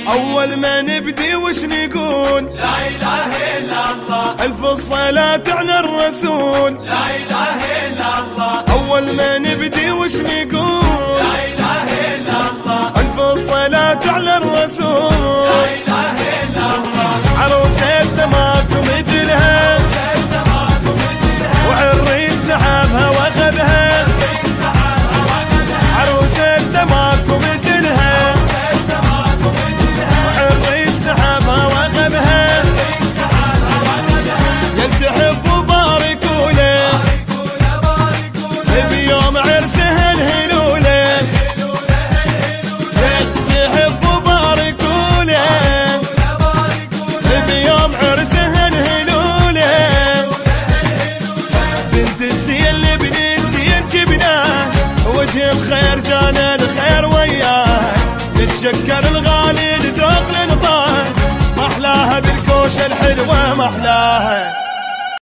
أول ما نبدي وش نقول؟ لا إله إلا الله. ألف الصلاة على الرسول. لا إله إلا الله. أول ما نبدي وش نقول؟ لا إله إلا الله. ألف الصلاة على الرسول. لا إله إلا الله. عروستنا ماكو مثلها، وعريس نحبها واخذها. عروستنا ماكو مثلها، وعريس نحبها واخذها. يل تحبوا باركوا له بيوم عرسها الهلوله. يل تحبوا باركوا له بيوم عرسها الهلوله. بنت الزين لابن الزين جبناه، وجه الخير جانا الخير وياه. نتشكر الغالي لذوق النطاه، محلاها بالكوشه الحلوه محلاها.